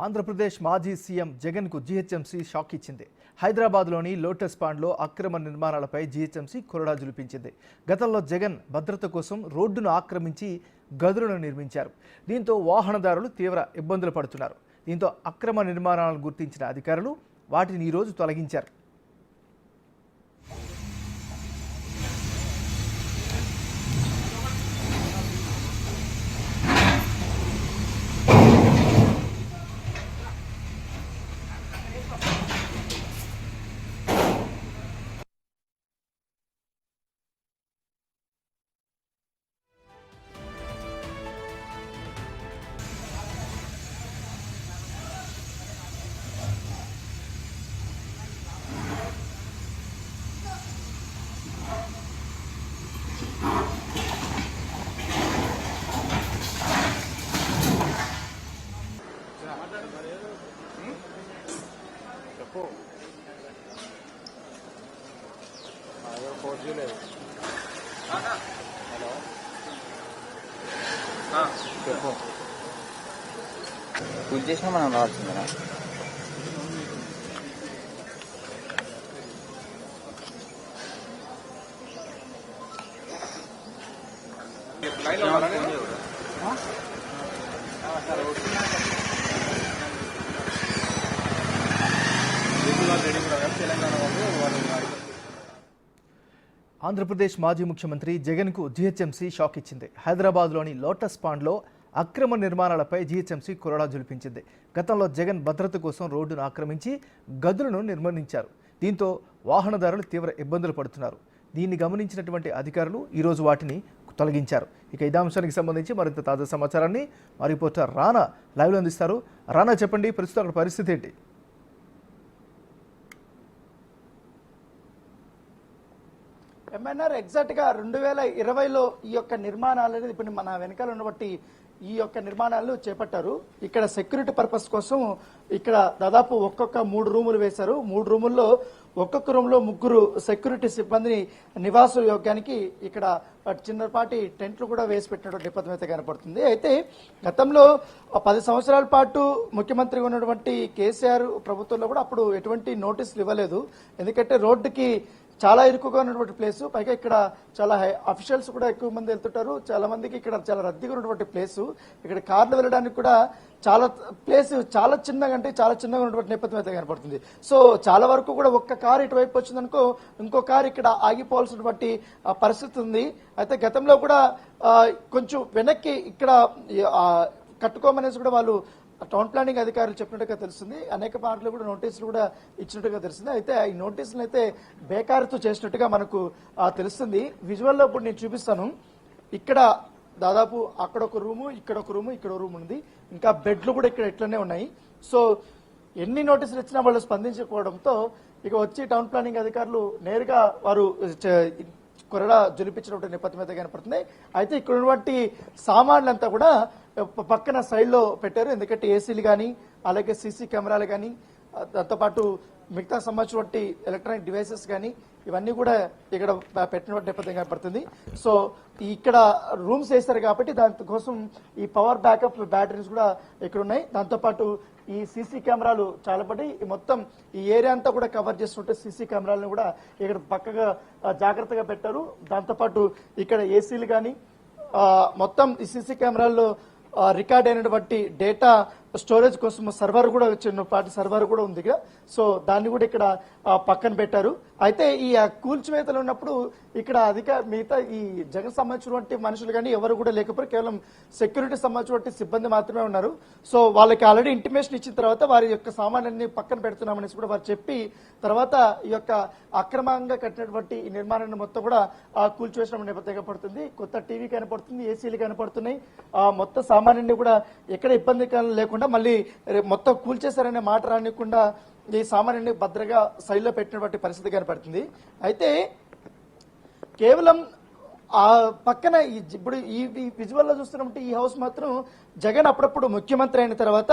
ఆంధ్రప్రదేశ్ మాజీ సీఎం జగన్ కు GHMC shock ఇచ్చింది. హైదరాబాద్లోని లోటస్ పాండ్లో అక్రమ నిర్మాణాలపై జీహెచ్ఎంసీ కొరడా జులిపించింది. గతంలో జగన్ భద్రత కోసం రోడ్డును ఆక్రమించి గదులను నిర్మించారు. దీంతో వాహనదారులు తీవ్ర ఇబ్బందులు పడుతున్నారు. దీంతో అక్రమ నిర్మాణాలను గుర్తించిన అధికారులు వాటిని ఈరోజు తొలగించారు. పూజ చేసినా మనం రావాల్సిందేనా? ఆంధ్రప్రదేశ్ మాజీ ముఖ్యమంత్రి జగన్ కు జీహెచ్ఎంసీ షాక్ ఇచ్చింది. హైదరాబాద్లోని లోటస్ పాండ్లో అక్రమ నిర్మాణాలపై జీహెచ్ఎంసీ కొరడా జులిపించింది. గతంలో జగన్ భద్రత కోసం రోడ్డును ఆక్రమించి గదులను నిర్మించారు. దీంతో వాహనదారులు తీవ్ర ఇబ్బందులు పడుతున్నారు. దీన్ని గమనించినటువంటి అధికారులు ఈరోజు వాటిని తొలగించారు. ఇక ఇదే అంశానికి సంబంధించి మరింత తాజా సమాచారాన్ని మా రిపోర్టర్ రానా లైవ్లో అందిస్తారు. రానా, చెప్పండి, ప్రస్తుతం అక్కడ పరిస్థితి ఏంటి? ఎంఎన్ఆర్ ఎగ్జాక్ట్గా 2020లో ఈ యొక్క నిర్మాణాలు అనేది ఇప్పుడు మన వెనకాల ఉన్నబట్టి ఈ యొక్క నిర్మాణాలు చేపట్టారు. ఇక్కడ సెక్యూరిటీ పర్పస్ కోసం ఇక్కడ దాదాపు ఒక్కొక్క 3 రూములు వేశారు. 3 రూముల్లో ఒక్కొక్క రూమ్లో 3 సెక్యూరిటీ సిబ్బందిని నివాస యోగ్యానికి ఇక్కడ చిన్నపాటి టెంట్లు కూడా వేసి పెట్టినటువంటి నేపథ్యం అయితే కనపడుతుంది. అయితే గతంలో 10 సంవత్సరాల పాటు ముఖ్యమంత్రిగా ఉన్నటువంటి కేసీఆర్ ప్రభుత్వంలో కూడా అప్పుడు ఎటువంటి నోటీసులు ఇవ్వలేదు. ఎందుకంటే రోడ్డుకి చాలా ఇరుకుగా ఉన్నటువంటి ప్లేసు, పైగా ఇక్కడ చాలా అఫీషియల్స్ కూడా ఎక్కువ మంది వెళ్తుంటారు. చాలా మందికి ఇక్కడ చాలా రద్దీగా ఉన్నటువంటి ప్లేసు. ఇక్కడ కార్లు వెళ్ళడానికి కూడా చాలా ప్లేస్ చాలా చిన్నగా అంటే చాలా చిన్నగా ఉన్నటువంటి నేపథ్యం అయితే కనపడుతుంది. సో చాలా వరకు కూడా ఒక్క కారు ఇటువైపు వచ్చిందనుకో ఇంకో కారు ఇక్కడ ఆగిపోవాల్సినటువంటి పరిస్థితి ఉంది. అయితే గతంలో కూడా కొంచెం వెనక్కి ఇక్కడ కట్టుకోమనేసి కూడా వాళ్ళు టౌన్ ప్లానింగ్ అధికారులు చెప్పినట్టుగా తెలుస్తుంది. అనేక పార్కులు కూడా నోటీసులు కూడా ఇచ్చినట్టుగా తెలుస్తుంది. అయితే ఈ నోటీసులు అయితే బేకారుతో చేసినట్టుగా మనకు తెలుస్తుంది. విజువల్లో ఇప్పుడు నేను చూపిస్తాను. ఇక్కడ దాదాపు అక్కడ ఒక రూము, ఇక్కడ ఒక రూము, ఇక్కడ ఒక రూమ్ ఉంది. ఇంకా బెడ్లు కూడా ఇక్కడ ఇట్లనే ఉన్నాయి. సో ఎన్ని నోటీసులు ఇచ్చినా వాళ్ళు స్పందించకపోవడంతో ఇక వచ్చి టౌన్ ప్లానింగ్ అధికారులు నేరుగా వారు కొరడా జులిపించినటువంటి నేపథ్యం అయితే కనపడుతుంది. అయితే ఇక్కడ ఉన్నటువంటి సామాన్లంతా కూడా పక్కన సైడ్లో పెట్టారు. ఎందుకంటే ఏసీలు కానీ అలాగే సీసీ కెమెరాలు కానీ దాంతోపాటు మిగతా సంబంధించినటువంటి ఎలక్ట్రానిక్ డివైసెస్ కానీ ఇవన్నీ కూడా ఇక్కడ పెట్టినటువంటి నేపథ్యం కనపడుతుంది. సో ఇక్కడ రూమ్స్ వేస్తారు కాబట్టి దానికోసం ఈ పవర్ బ్యాకప్ బ్యాటరీస్ కూడా ఇక్కడ ఉన్నాయి. దాంతోపాటు ఈ సీసీ కెమెరాలు చాలా పడి మొత్తం ఈ ఏరియా అంతా కూడా కవర్ చేస్తుంటే సీసీ కెమెరాలను కూడా ఇక్కడ పక్కగా జాగ్రత్తగా పెట్టారు. దాంతోపాటు ఇక్కడ ఏసీలు కానీ మొత్తం ఈ సీసీ కెమెరాల్లో రికార్డ్ అయినటువంటి డేటా స్టోరేజ్ కోసం సర్వర్ కూడా చిన్నపాటి సర్వర్ కూడా ఉంది. సో దాన్ని కూడా ఇక్కడ పక్కన పెట్టారు. అయితే ఈ కూల్చివేతలు ఉన్నప్పుడు ఇక్కడ మిగతా ఈ జగన్ సంబంధించినటువంటి మనుషులు కానీ ఎవరు కూడా లేకపోతే కేవలం సెక్యూరిటీ సంబంధించినటువంటి సిబ్బంది మాత్రమే ఉన్నారు. సో వాళ్ళకి ఆల్రెడీ ఇంటిమేషన్ ఇచ్చిన తర్వాత వారి యొక్క సామాన్యాన్ని పక్కన పెడుతున్నామనేసి కూడా వారు చెప్పి తర్వాత ఈ యొక్క అక్రమంగా కట్టినటువంటి ఈ నిర్మాణాన్ని మొత్తం కూడా కూల్చివేసిన నేపథ్యంగా పడుతుంది. కొత్త టీవీ కనపడుతుంది, ఏసీలు కనపడుతున్నాయి. మొత్తం సామాన్యాన్ని కూడా ఎక్కడ ఇబ్బంది లేకుండా మళ్ళీ మొత్తం కూల్చేశారనే మాట రానికుండా ఈ సామాన్యాన్ని భద్రగా సైడ్లో పెట్టినటువంటి పరిస్థితి కనపడుతుంది. అయితే కేవలం ఆ పక్కన ఇప్పుడు ఈ విజువల్లో చూస్తున్నట్టు ఈ హౌస్ మాత్రం జగన్ అప్పుడప్పుడు ముఖ్యమంత్రి అయిన తర్వాత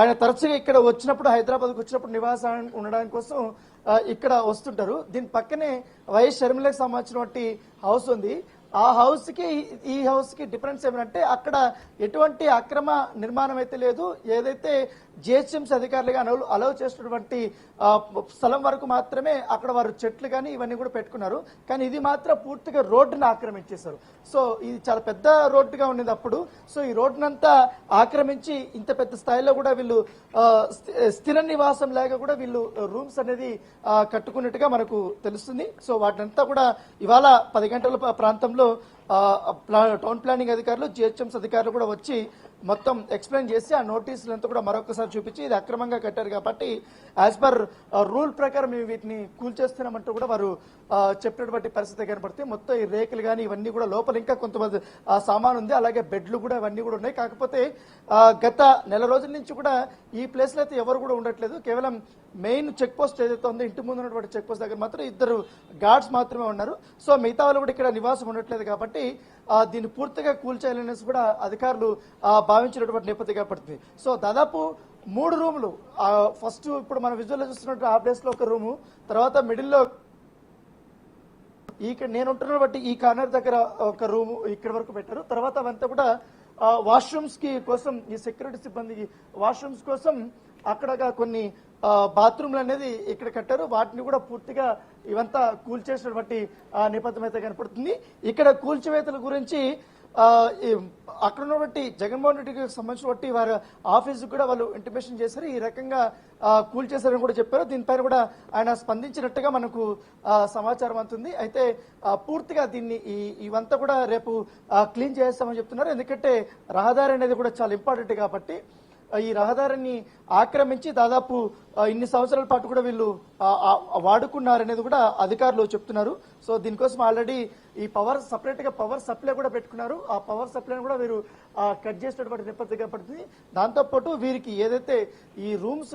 ఆయన తరచుగా ఇక్కడ వచ్చినప్పుడు హైదరాబాద్కు వచ్చినప్పుడు నివాసం ఉండడానికి కోసం ఇక్కడ వస్తుంటారు. దీని పక్కనే వైఎస్ షర్మిలకు సంబంధించినటువంటి హౌస్ ఉంది. ఆ హౌస్ కి ఈ హౌస్ కి డిఫరెన్స్ ఏమంటే అక్కడ ఎటువంటి అక్రమ నిర్మాణం అయితే లేదు. ఏదైతే జిహెచ్ఎంసీ అధికారులుగా అలౌ చేసినటువంటి స్థలం వరకు మాత్రమే అక్కడ వారు చెట్లు కానీ ఇవన్నీ కూడా పెట్టుకున్నారు. కానీ ఇది మాత్రం పూర్తిగా రోడ్డును ఆక్రమించేశారు. సో ఇది చాలా పెద్ద రోడ్డుగా ఉండేది అప్పుడు. సో ఈ రోడ్డునంతా ఆక్రమించి ఇంత పెద్ద స్థాయిలో కూడా వీళ్ళు స్థిర నివాసం లాగా కూడా వీళ్ళు రూమ్స్ అనేది కట్టుకున్నట్టుగా మనకు తెలుస్తుంది. సో వాటినంతా కూడా ఇవాళ 10 గంటల ప్రాంతంలో టౌన్ ప్లానింగ్ అధికారులు జిహెచ్ఎంసీ అధికారులు కూడా వచ్చి మొత్తం ఎక్స్ప్లెయిన్ చేసి ఆ నోటీసులంతా కూడా మరొకసారి చూపించి ఇది అక్రమంగా కట్టారు కాబట్టి యాజ్ పర్ రూల్ ప్రకారం మేము వీటిని కూల్చేస్తున్నామంటూ కూడా వారు చెప్పినటువంటి పరిస్థితి కనపడుతుంది. మొత్తం ఈ రేకులు కానీ ఇవన్నీ కూడా లోపల ఇంకా కొంతమంది సామాన్ ఉంది, అలాగే బెడ్లు కూడా ఇవన్నీ కూడా ఉన్నాయి. కాకపోతే గత నెల రోజుల నుంచి కూడా ఈ ప్లేస్ లో అయితే ఎవరు కూడా ఉండట్లేదు. కేవలం మెయిన్ చెక్ పోస్ట్ ఏదైతే ఉందో ఇంటి ముందు ఉన్నటువంటి చెక్ పోస్ట్ దగ్గర మాత్రం 2 గార్డ్స్ మాత్రమే ఉన్నారు. సో మిగతా వాళ్ళు కూడా ఇక్కడ నివాసం ఉండట్లేదు కాబట్టి దీన్ని పూర్తిగా కూల్చేయాలనేసి కూడా అధికారులు భావించినటువంటి నేపథ్యం కనపడుతుంది. సో దాదాపు 3 రూములు, ఫస్ట్ ఇప్పుడు మనం విజువల్ చూస్తున్నట్టు ఆ ప్లేస్ లో ఒక రూము, తర్వాత మిడిల్లో నేను ఉంటున్న బట్టి ఈ కార్నర్ దగ్గర ఒక రూము ఇక్కడ వరకు పెట్టారు. తర్వాత అవంతా కూడా వాష్రూమ్స్ కి కోసం ఈ సెక్యూరిటీ సిబ్బందికి వాష్రూమ్స్ కోసం అక్కడ కొన్ని బాత్రూమ్లు అనేది ఇక్కడ కట్టారు. వాటిని కూడా పూర్తిగా ఇవంతా కూల్చేసినటువంటి నేపథ్యం అయితే కనపడుతుంది. ఇక్కడ కూల్చివేతల గురించి అక్కడ ఉన్నటువంటి జగన్మోహన్ రెడ్డికి సంబంధించినటువంటి వారి ఆఫీస్ కూడా వాళ్ళు ఇంటిమేషన్ చేశారు. ఈ రకంగా కూల్చేశారని కూడా చెప్పారు. దీనిపైన కూడా ఆయన స్పందించినట్టుగా మనకు సమాచారం అందుతుంది. అయితే పూర్తిగా దీన్ని ఇవంతా కూడా రేపు క్లీన్ చేస్తామని చెప్తున్నారు. ఎందుకంటే రహదారి అనేది కూడా చాలా ఇంపార్టెంట్ కాబట్టి ఈ రహదారిని ఆక్రమించి దాదాపు ఇన్ని సంవత్సరాల పాటు కూడా వీళ్ళు వాడుకున్నారనేది కూడా అధికారులు చెప్తున్నారు. సో దీనికోసం ఆల్రెడీ ఈ సపరేట్ గా పవర్ సప్లై కూడా పెట్టుకున్నారు. ఆ పవర్ సప్లైని కూడా వీరు కట్ చేసినటువంటి నేపథ్యం పడుతుంది. దాంతోపాటు వీరికి ఏదైతే ఈ రూమ్స్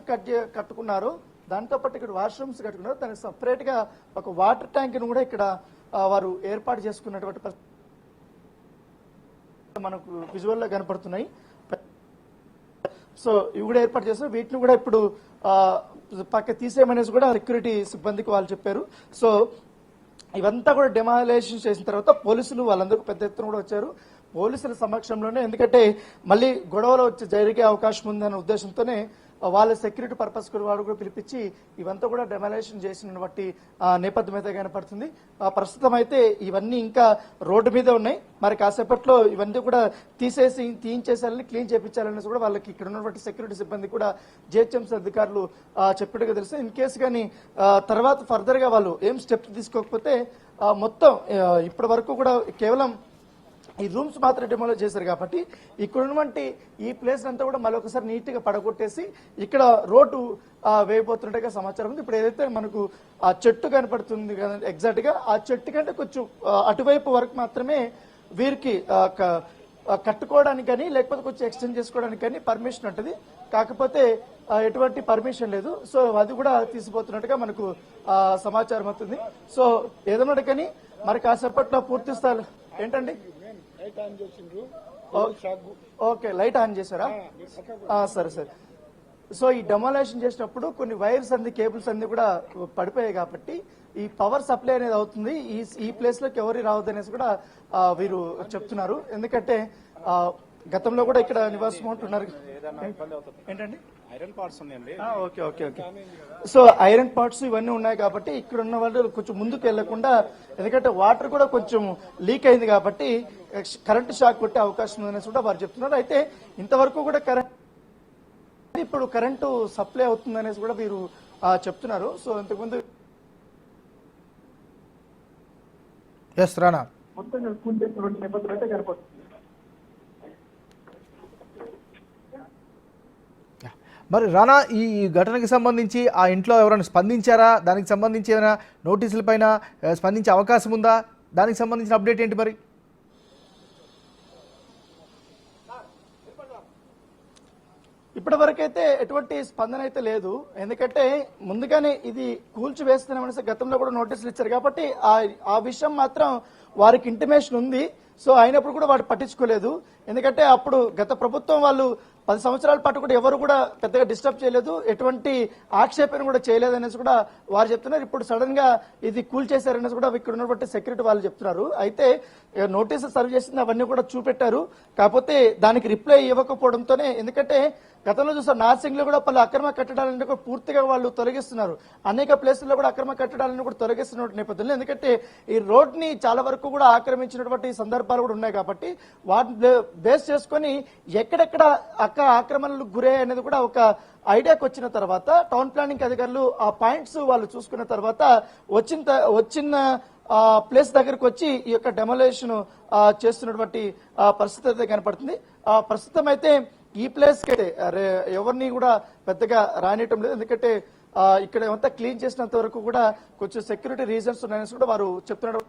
కట్టుకున్నారో దాంతోపాటు ఇక్కడ వాష్రూమ్స్ కట్టుకున్నారో దానికి సపరేట్ గా ఒక వాటర్ ట్యాంక్ ను కూడా ఇక్కడ వారు ఏర్పాటు చేసుకున్నటువంటి మనకు విజువల్ లో కనపడుతున్నాయి. సో ఇవి కూడా ఏర్పాటు చేస్తారు. వీటిని కూడా ఇప్పుడు పక్క తీసేయమనేసి కూడా సెక్యూరిటీ సిబ్బందికి వాళ్ళు చెప్పారు. సో ఇవంతా కూడా డెమాలేషన్ చేసిన తర్వాత పోలీసులు వాళ్ళందరూ పెద్ద ఎత్తున కూడా వచ్చారు. పోలీసుల సమక్షంలోనే, ఎందుకంటే మళ్ళీ గొడవలు వచ్చి జరిగే అవకాశం ఉందనే ఉద్దేశంతోనే వాళ్ళ సెక్యూరిటీ పర్పస్ వాడు కూడా పిలిపించి ఇవంతా కూడా డెమాలేషన్ చేసిన బట్టి నేపథ్యం అయితే కనపడుతుంది. ప్రస్తుతం అయితే ఇవన్నీ ఇంకా రోడ్డు మీద ఉన్నాయి. మరి కాసేపట్లో ఇవన్నీ కూడా తీయించేసాలని క్లీన్ చేయించాలనేసి కూడా వాళ్ళకి ఇక్కడ ఉన్నటువంటి సెక్యూరిటీ సిబ్బంది కూడా జిహెచ్ఎంసీ అధికారులు చెప్పినట్టుగా తెలుసు. ఇన్ కేసు కానీ తర్వాత ఫర్దర్ గా వాళ్ళు ఏం స్టెప్స్ తీసుకోకపోతే మొత్తం ఇప్పటి వరకు కూడా కేవలం ఈ రూమ్స్ మాత్రం డెమోలో చేశారు కాబట్టి ఇక్కడ ఉన్నటువంటి ఈ ప్లేస్ అంతా కూడా మరొకసారి నీట్ గా పడగొట్టేసి ఇక్కడ రోడ్డు వేయబోతున్నట్టుగా సమాచారం ఉంది. ఇప్పుడు ఏదైతే మనకు ఆ చెట్టు కనపడుతుంది కదా ఎగ్జాక్ట్ గా, ఆ చెట్టు కంటే కొంచెం అటువైపు వరకు మాత్రమే వీరికి కట్టుకోవడానికి కానీ లేకపోతే కొంచెం ఎక్స్టెండ్ చేసుకోవడానికి కానీ పర్మిషన్ ఉంటుంది. కాకపోతే ఎటువంటి పర్మిషన్ లేదు. సో అది కూడా తీసిపోతున్నట్టుగా మనకు సమాచారం అవుతుంది. సో ఏదన్నా కానీ మరి కాసేపట్లో పూర్తి స్థాయి ఏంటండి ఓకే లైట్ ఆన్ చేశారా? సరే సరే. సో ఈ డెమోలేషన్ చేసినప్పుడు కొన్ని వైర్స్ అన్ని కేబుల్స్ అన్ని కూడా పడిపోయాయి కాబట్టి ఈ పవర్ సప్లై అనేది అవుతుంది. ఈ ప్లేస్ లోకి ఎవరు రావద్దు అనేసి కూడా వీరు చెప్తున్నారు. ఎందుకంటే గతంలో కూడా ఇక్కడ నివాసం ఉంటున్నారు. ఏంటండి ఐరన్ పార్ట్స్ ఉన్నాయండి. Okay okay okay. So iron parts ఇవన్నీ ఉన్నాయి కాబట్టి ఇక్కడ ఉన్న వాళ్ళు కొంచెం ముందుకు వెళ్లకుండా, ఎందుకంటే వాటర్ కూడా కొంచెం లీక్ అయింది కాబట్టి కరెంటు షాక్ కొట్టే అవకాశం ఉందనేసి కూడా వారు చెప్తున్నారు. అయితే ఇంతవరకు కూడా ఇప్పుడు కరెంటు సప్లై అవుతుంది అనేసి కూడా వీరు చెప్తున్నారు. సో ఇంతకుముందు రానా మొత్తం నేపథ్యం అయితే కనపడుతుంది. మరి రానా, ఈ ఘటనకి సంబంధించి ఆ ఇంట్లో ఎవరైనా స్పందించారా? దానికి సంబంధించి ఏమైనా నోటీసుల పైన స్పందించే అవకాశం ఉందా? దానికి సంబంధించిన అప్డేట్ ఏంటి మరి? ఇప్పటి వరకైతే ఎటువంటి స్పందన అయితే లేదు. ఎందుకంటే ముందుగానే ఇది కూల్చివేస్తున్నామనేసి గతంలో కూడా నోటీసులు ఇచ్చారు కాబట్టి ఆ విషయం మాత్రం వారికి ఇంటిమేషన్ ఉంది. సో అయినప్పుడు కూడా వాడు పట్టించుకోలేదు. ఎందుకంటే అప్పుడు గత ప్రభుత్వం వాళ్ళు 10 సంవత్సరాల పాటు కూడా ఎవరు కూడా పెద్దగా డిస్టర్బ్ చేయలేదు, ఎటువంటి ఆక్షేపణ కూడా చేయలేదు అనేసి కూడా వారు చెప్తున్నారు. ఇప్పుడు సడన్ గా ఇది కూల్ చేశారనేసి కూడా ఇక్కడ ఉన్నటువంటి సెక్యూరిటీ వాళ్ళు చెప్తున్నారు. అయితే నోటీసు సర్వ్ చేసింది అవన్నీ కూడా చూపెట్టారు, కాకపోతే దానికి రిప్లై ఇవ్వకపోవడంతోనే, ఎందుకంటే గతంలో చూసారు నార్సింగ్ లో కూడా పలు అక్రమ కట్టడాలను కూడా పూర్తిగా వాళ్ళు తొలగిస్తున్నారు, అనేక ప్లేసుల్లో కూడా అక్రమ కట్టడాలను కూడా తొలగిస్తున్న నేపథ్యంలో, ఎందుకంటే ఈ రోడ్ ని చాలా వరకు కూడా ఆక్రమించినటువంటి సందర్భాలు కూడా ఉన్నాయి కాబట్టి వాటిని బేస్ చేసుకొని ఎక్కడెక్కడ ఆక్రమణలకు గురయ్యాయి అనేది కూడా ఒక ఐడియాకి వచ్చిన తర్వాత టౌన్ ప్లానింగ్ అధికారులు ఆ పాయింట్స్ వాళ్ళు చూసుకున్న తర్వాత వచ్చిన ప్లేస్ దగ్గరకు వచ్చి ఈ యొక్క డెమోలేషన్ చేస్తున్నటువంటి పరిస్థితి అయితే కనపడుతుంది. ప్రస్తుతం అయితే ఈ ప్లేస్ కి ఎవరిని కూడా పెద్దగా రానియటం లేదు, ఎందుకంటే ఇక్కడ ఏమంతా క్లీన్ చేసినంత వరకు కూడా కొంచెం సెక్యూరిటీ రీజన్స్ ఉన్నాయని కూడా వారు చెప్తున్నారు.